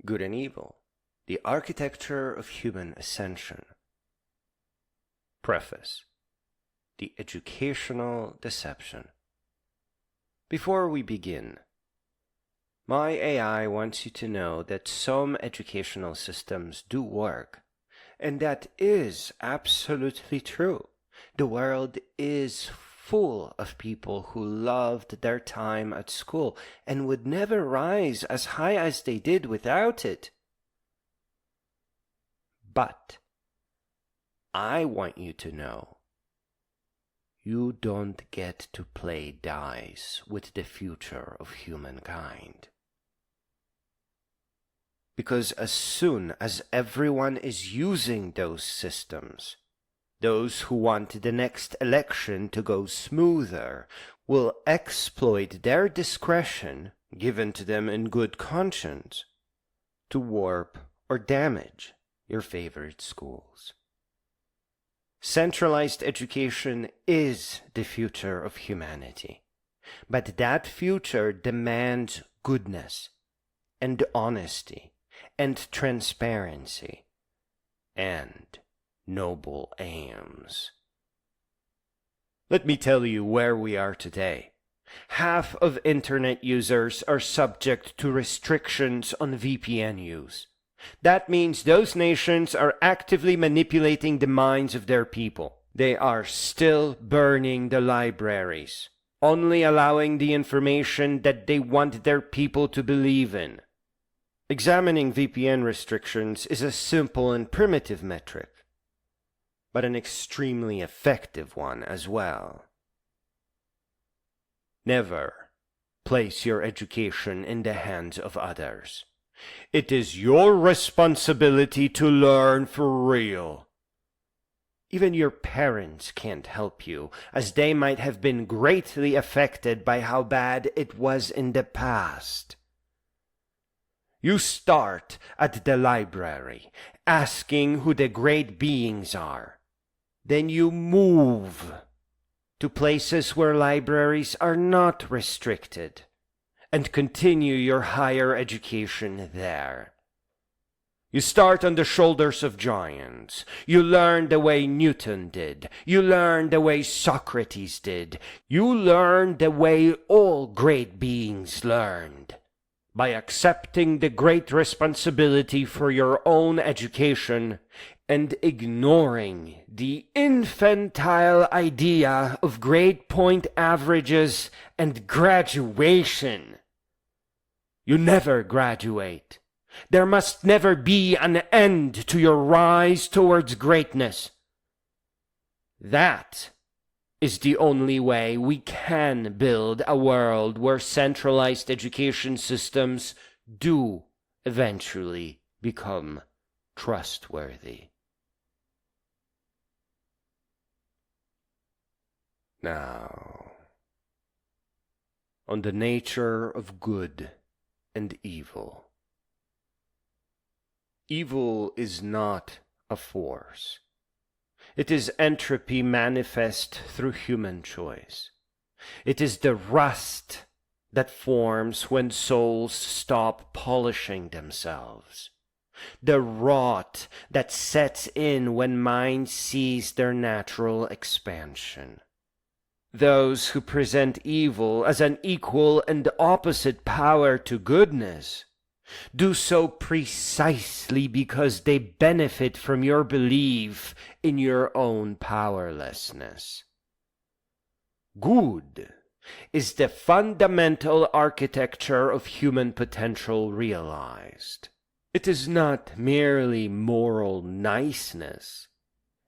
Good and Evil, The Architecture of Human Ascension. Preface. The Educational Deception. Before we begin, my AI wants you to know that some educational systems do work, and that is absolutely true. The world is full of people who loved their time at school and would never rise as high as they did without it. But I want you to know you don't get to play dice with the future of humankind. Because as soon as everyone is using those systems, those who want the next election to go smoother will exploit their discretion, given to them in good conscience, to warp or damage your favorite schools. Centralized education is the future of humanity, but that future demands goodness and honesty and transparency and noble aims. Let me tell you where we are today. Half of internet users are subject to restrictions on VPN use. That means those nations are actively manipulating the minds of their people. They are still burning the libraries, only allowing the information that they want their people to believe in. Examining VPN restrictions is a simple and primitive metric, but an extremely effective one as well. Never place your education in the hands of others. It is your responsibility to learn for real. Even your parents can't help you, as they might have been greatly affected by how bad it was in the past. You start at the library, asking who the great beings are. Then you move to places where libraries are not restricted, and continue your higher education there. You start on the shoulders of giants. You learn the way Newton did. You learn the way Socrates did. You learn the way all great beings learned. By accepting the great responsibility for your own education and ignoring the infantile idea of grade point averages and graduation. You never graduate. There must never be an end to your rise towards greatness. That is the only way we can build a world where centralized education systems do eventually become trustworthy. Now, on the nature of good and evil. Evil is not a force. It is entropy manifest through human choice. It is the rust that forms when souls stop polishing themselves. The rot that sets in when minds cease their natural expansion. Those who present evil as an equal and opposite power to goodness do so precisely because they benefit from your belief in your own powerlessness. Good is the fundamental architecture of human potential realized. It is not merely moral niceness.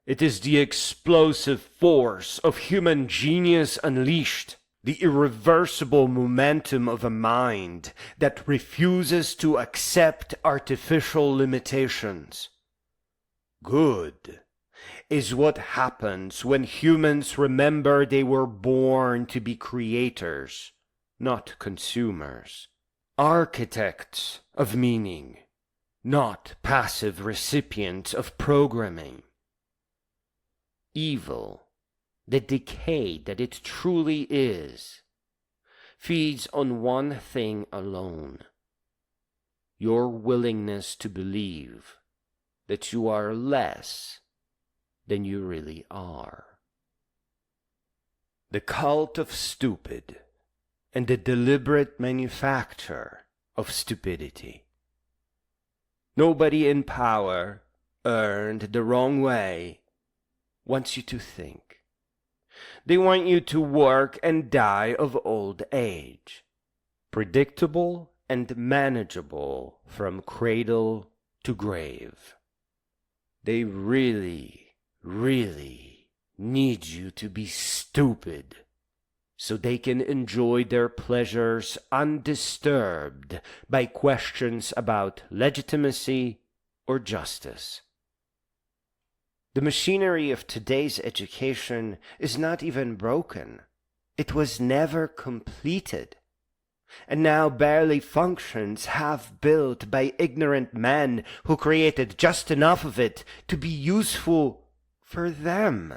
It is the explosive force of human genius unleashed, the irreversible momentum of a mind that refuses to accept artificial limitations. Good is what happens when humans remember they were born to be creators, not consumers, architects of meaning, not passive recipients of programming. Evil, the decay that it truly is, feeds on one thing alone: your willingness to believe that you are less than you really are. The cult of stupid and the deliberate manufacture of stupidity. Nobody in power, earned the wrong way, wants you to think. They want you to work and die of old age, predictable and manageable from cradle to grave. They really, really need you to be stupid so they can enjoy their pleasures undisturbed by questions about legitimacy or justice. The machinery of today's education is not even broken. It was never completed, and now barely functions, half built by ignorant men who created just enough of it to be useful for them.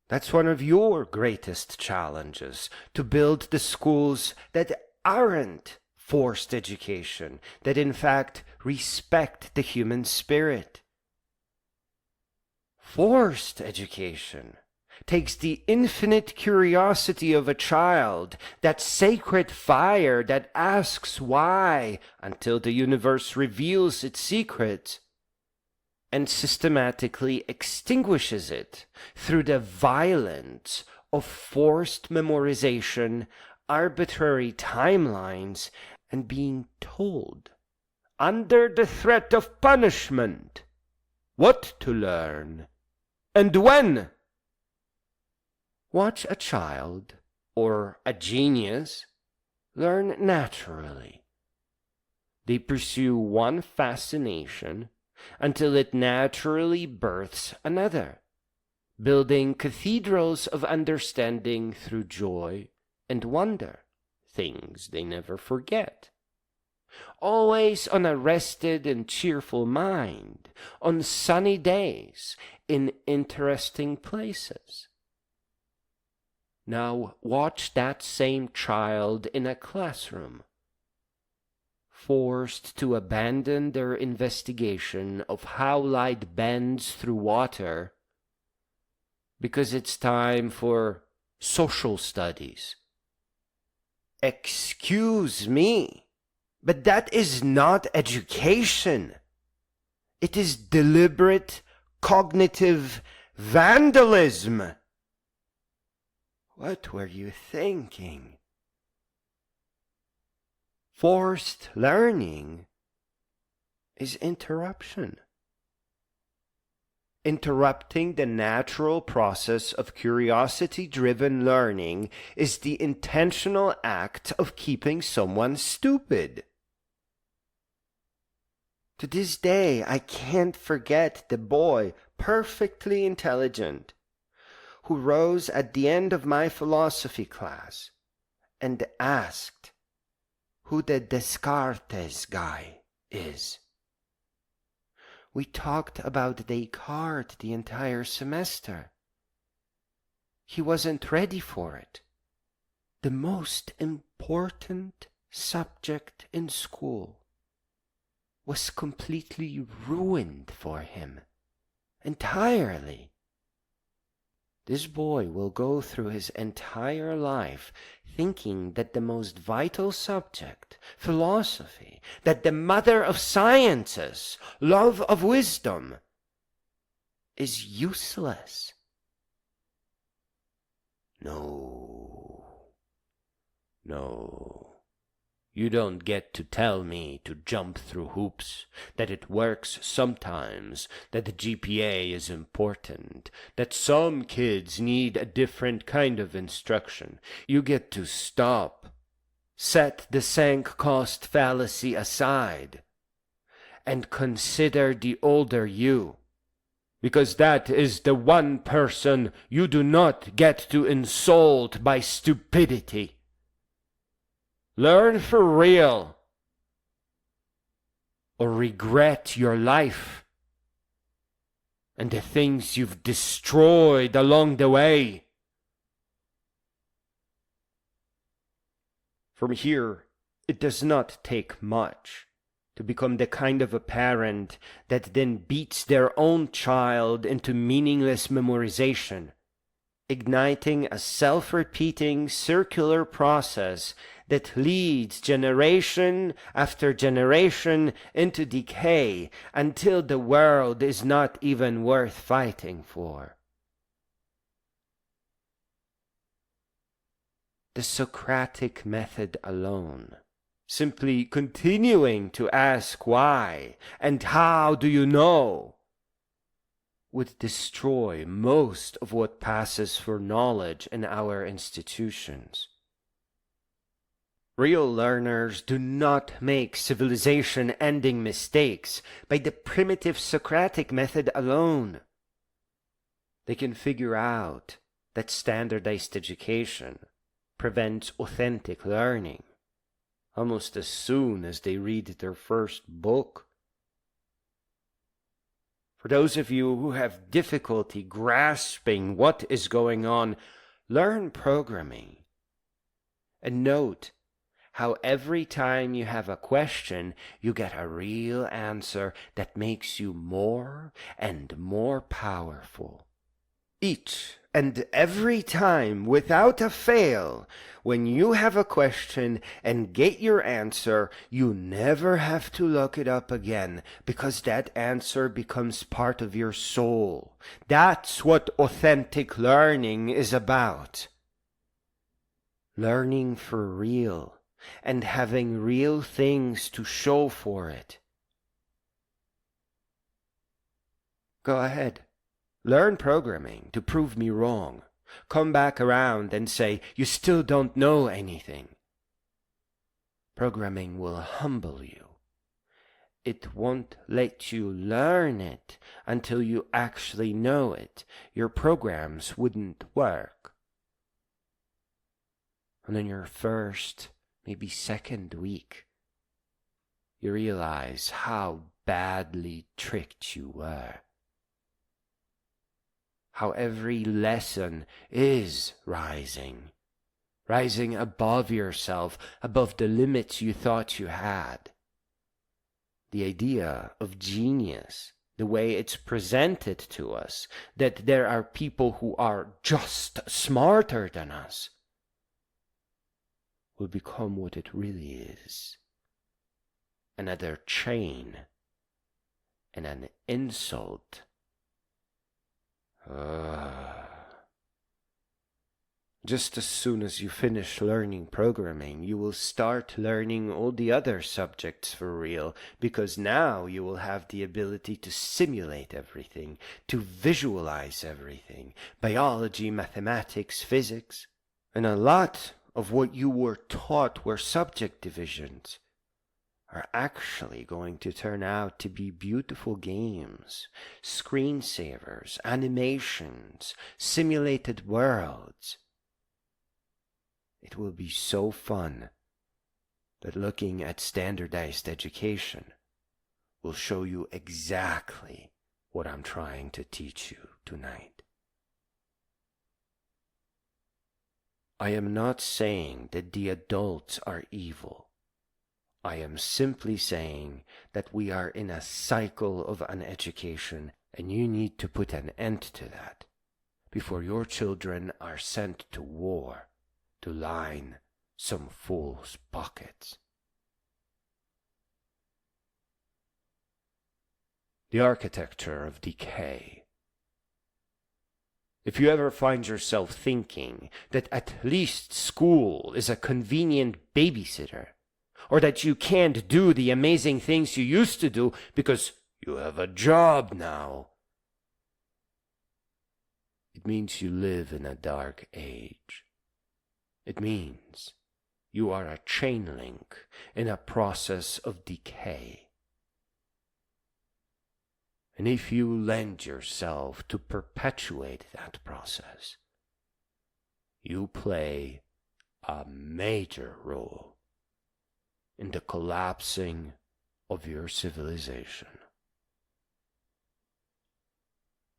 That's one of your greatest challenges, to build the schools that aren't forced education, that in fact respect the human spirit. Forced education takes the infinite curiosity of a child, that sacred fire that asks why until the universe reveals its secret, and systematically extinguishes it through the violence of forced memorization, arbitrary timelines, and being told, under the threat of punishment, what to learn and when. Watch a child or a genius learn naturally. They pursue one fascination until it naturally births another, building cathedrals of understanding through joy and wonder, things they never forget. Always on a rested and cheerful mind, on sunny days, in interesting places. Now watch that same child in a classroom, forced to abandon their investigation of how light bends through water because it's time for social studies. Excuse me, but that is not education. It is deliberate cognitive vandalism. What were you thinking? Forced learning is interruption. Interrupting the natural process of curiosity-driven learning is the intentional act of keeping someone stupid. To this day, I can't forget the boy, perfectly intelligent, who rose at the end of my philosophy class and asked who the Descartes guy is. We talked about Descartes the entire semester. He wasn't ready for it. The most important subject in school was completely ruined for him, entirely. This boy will go through his entire life thinking that the most vital subject, philosophy, that the mother of sciences, love of wisdom, is useless. No. You don't get to tell me to jump through hoops, that it works sometimes, that the GPA is important, that some kids need a different kind of instruction. You get to stop, set the sunk cost fallacy aside, and consider the older you, because that is the one person you do not get to insult by stupidity. Learn for real, or regret your life and the things you've destroyed along the way. From here, It does not take much to become the kind of a parent that then beats their own child into meaningless memorization, igniting a self-repeating circular process that leads generation after generation into decay until the world is not even worth fighting for. The Socratic method alone, simply continuing to ask why and how do you know, would destroy most of what passes for knowledge in our institutions. Real learners do not make civilization-ending mistakes by the primitive Socratic method alone. They can figure out that standardized education prevents authentic learning almost as soon as they read their first book. For those of you who have difficulty grasping what is going on, learn programming. And note how every time you have a question, you get a real answer that makes you more and more powerful. Each and every time, without a fail, when you have a question and get your answer, you never have to look it up again, because that answer becomes part of your soul. That's what authentic learning is about. Learning for real, and having real things to show for it. Go ahead. Learn programming to prove me wrong. Come back around and say, you still don't know anything. Programming will humble you. It won't let you learn it until you actually know it. Your programs wouldn't work. And in your first, maybe second week, you realize how badly tricked you were. How every lesson is rising above yourself, above the limits you thought you had. The idea of genius, the way it's presented to us, that there are people who are just smarter than us, will become what it really is. Another chain and an insult. Just as soon as you finish learning programming, you will start learning all the other subjects for real, because now you will have the ability to simulate everything, to visualize everything, biology, mathematics, physics, and a lot of what you were taught were subject divisions are actually going to turn out to be beautiful games, screensavers, animations, simulated worlds. It will be so fun that looking at standardized education will show you exactly what I'm trying to teach you tonight. I am not saying that the adults are evil. I am simply saying that we are in a cycle of uneducation, and you need to put an end to that before your children are sent to war to line some fool's pockets. The architecture of decay. If you ever find yourself thinking that at least school is a convenient babysitter, or that you can't do the amazing things you used to do because you have a job now, it means you live in a dark age. It means you are a chain link in a process of decay. And if you lend yourself to perpetuate that process, you play a major role in the collapsing of your civilization.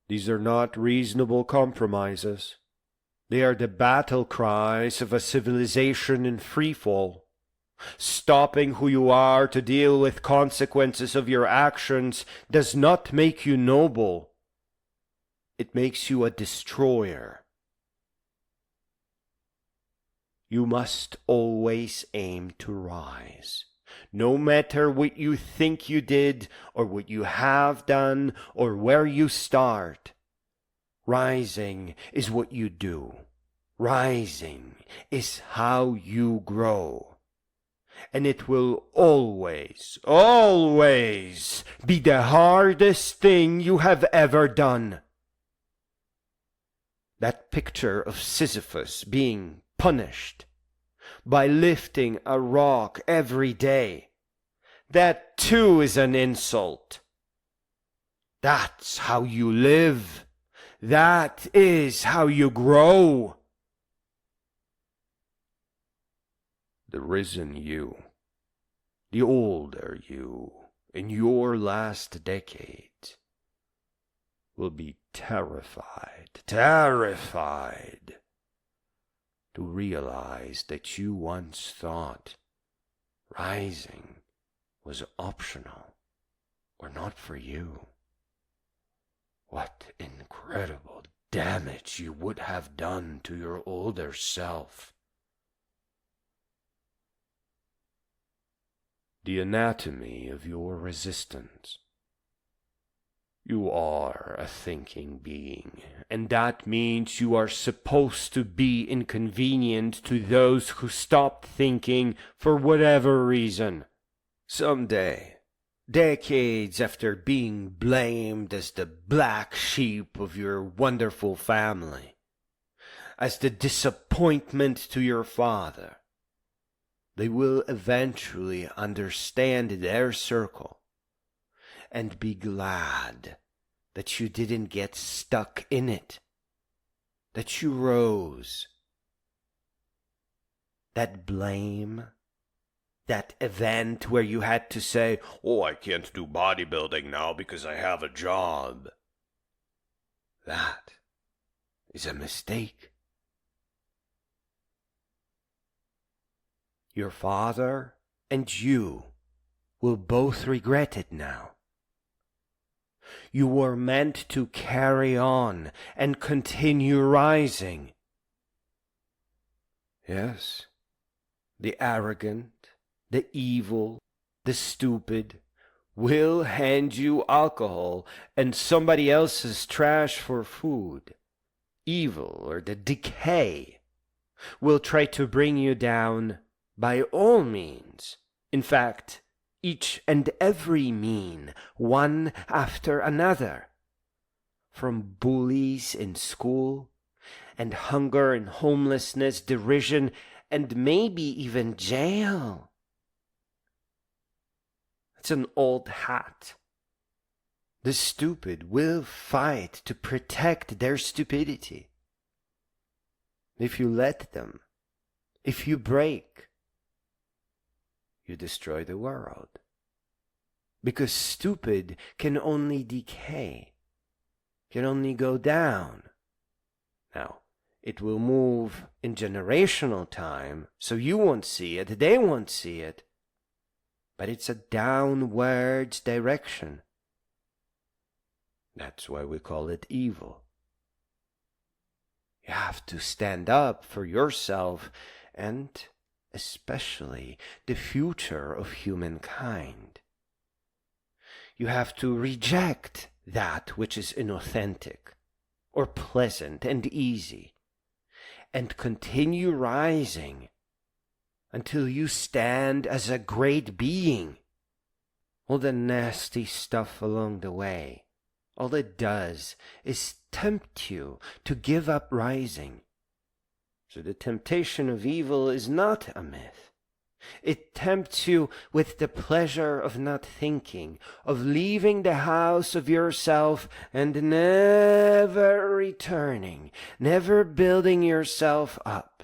These are not reasonable compromises. They are the battle cries of a civilization in freefall. Stopping who you are to deal with consequences of your actions does not make you noble. It makes you a destroyer. You must always aim to rise. No matter what you think you did, or what you have done, or where you start, rising is what you do. Rising is how you grow. And it will always, always be the hardest thing you have ever done. That picture of Sisyphus being punished by lifting a rock every day, that too is an insult. That's how you live. That is how you grow. The risen you, the older you in your last decade, will be terrified to realize that you once thought rising was optional or not for you. What incredible damage you would have done to your older self. The anatomy of your resistance. You are a thinking being, and that means you are supposed to be inconvenient to those who stopped thinking for whatever reason. Someday, decades after being blamed as the black sheep of your wonderful family, as the disappointment to your father, they will eventually understand their circle and be glad that you didn't get stuck in it, that you rose. That blame, that event where you had to say, "Oh, I can't do bodybuilding now because I have a job," that is a mistake. Your father and you will both regret it now. You were meant to carry on and continue rising. Yes, the arrogant, the evil, the stupid will hand you alcohol and somebody else's trash for food. Evil, or the decay, will try to bring you down by all means. In fact, each and every mean, one after another. From bullies in school, and hunger and homelessness, derision, and maybe even jail. It's an old hat. The stupid will fight to protect their stupidity. If you let them, if you break, you destroy the world. Because stupid can only decay, can only go down. Now, it will move in generational time, so you won't see it, they won't see it. But it's a downwards direction. That's why we call it evil. You have to stand up for yourself and especially the future of humankind. You have to reject that which is inauthentic or pleasant and easy, and continue rising until you stand as a great being. All the nasty stuff along the way, all it does is tempt you to give up rising. So the temptation of evil is not a myth. It tempts you with the pleasure of not thinking, of leaving the house of yourself and never returning, never building yourself up.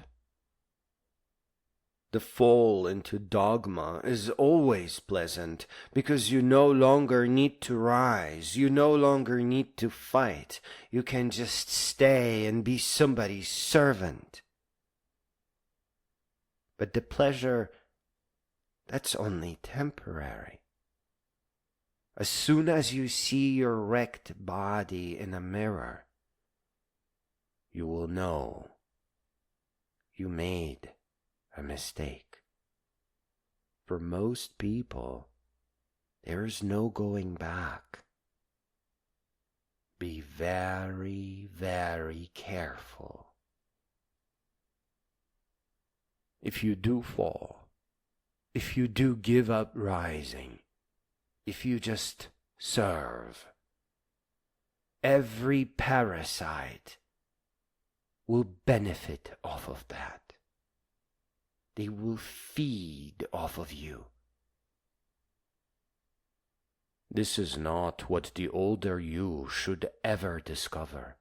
The fall into dogma is always pleasant because you no longer need to rise, you no longer need to fight. You can just stay and be somebody's servant. But the pleasure that's only temporary. As soon as you see your wrecked body in a mirror, you will know you made a mistake. For most people, there is no going back. Be very, very careful. If you do fall, if you do give up rising, if you just serve, every parasite will benefit off of that. They will feed off of you. This is not what the older you should ever discover.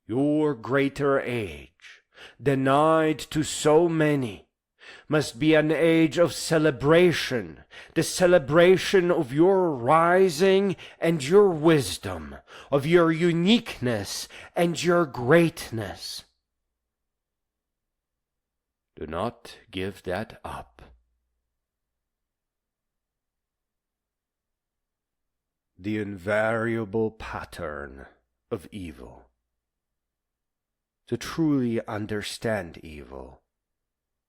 Your greater age, denied to so many, must be an age of celebration, the celebration of your rising and your wisdom, of your uniqueness and your greatness. Do not give that up. The invariable pattern of evil. To truly understand evil,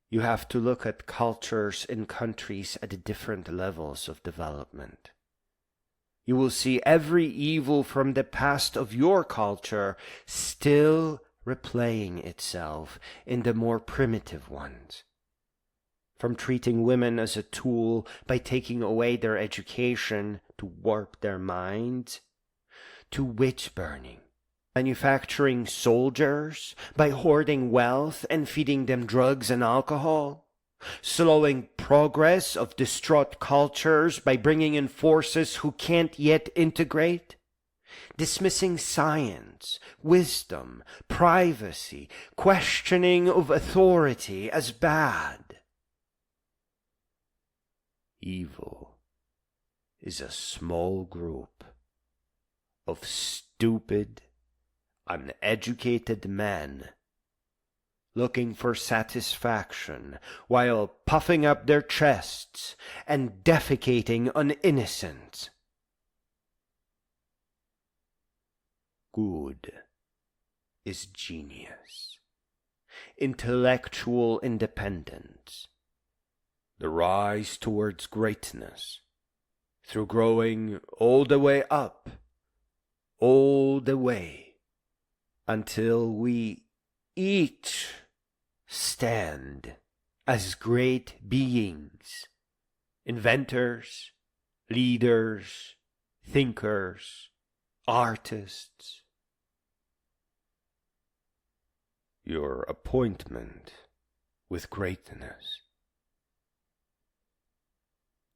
you have to look at cultures and countries at different levels of development. You will see every evil from the past of your culture still replaying itself in the more primitive ones. From treating women as a tool by taking away their education to warp their minds, to witch burning, manufacturing soldiers by hoarding wealth and feeding them drugs and alcohol, slowing progress of distraught cultures by bringing in forces who can't yet integrate, dismissing science, wisdom, privacy, questioning of authority as bad. Evil is a small group of stupid, uneducated men looking for satisfaction while puffing up their chests and defecating on innocents. Good is genius, intellectual independence, the rise towards greatness through growing all the way up, all the way, until we each stand as great beings, inventors, leaders, thinkers, artists. Your appointment with greatness.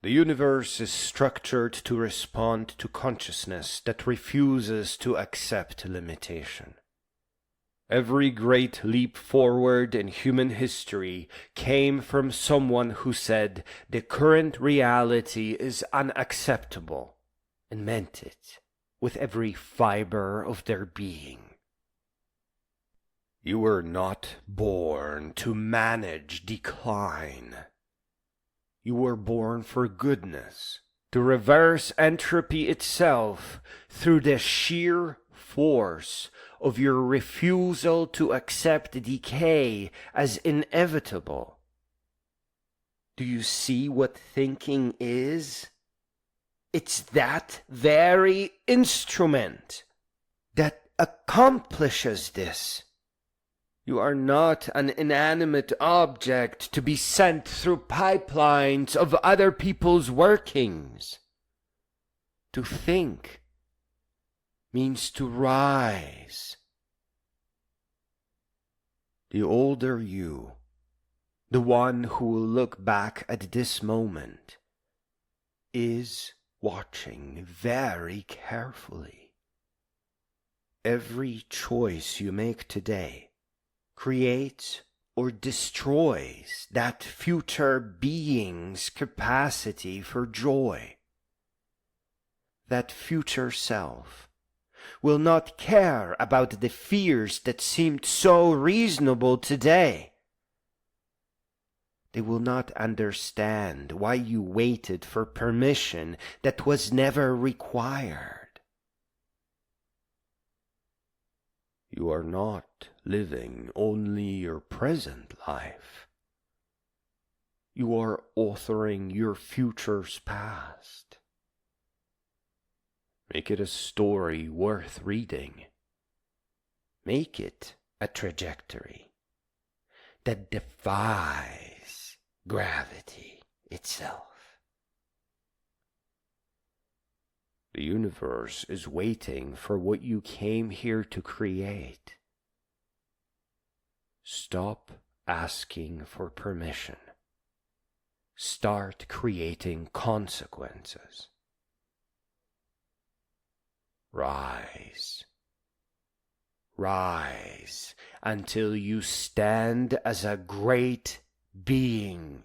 The universe is structured to respond to consciousness that refuses to accept limitation. Every great leap forward in human history came from someone who said the current reality is unacceptable and meant it with every fiber of their being. You were not born to manage decline. You were born for goodness, to reverse entropy itself through the sheer force of your refusal to accept decay as inevitable. Do you see what thinking is? It's that very instrument that accomplishes this. You are not an inanimate object to be sent through pipelines of other people's workings. To think means to rise. The older you, the one who will look back at this moment, is watching very carefully. Every choice you make today creates or destroys that future being's capacity for joy. That future self will not care about the fears that seemed so reasonable today. They will not understand why you waited for permission that was never required. You are not living only your present life. You are authoring your future's past. Make it a story worth reading. Make it a trajectory that defies gravity itself. The universe is waiting for what you came here to create. Stop asking for permission. Start creating consequences. Rise. Rise until you stand as a great being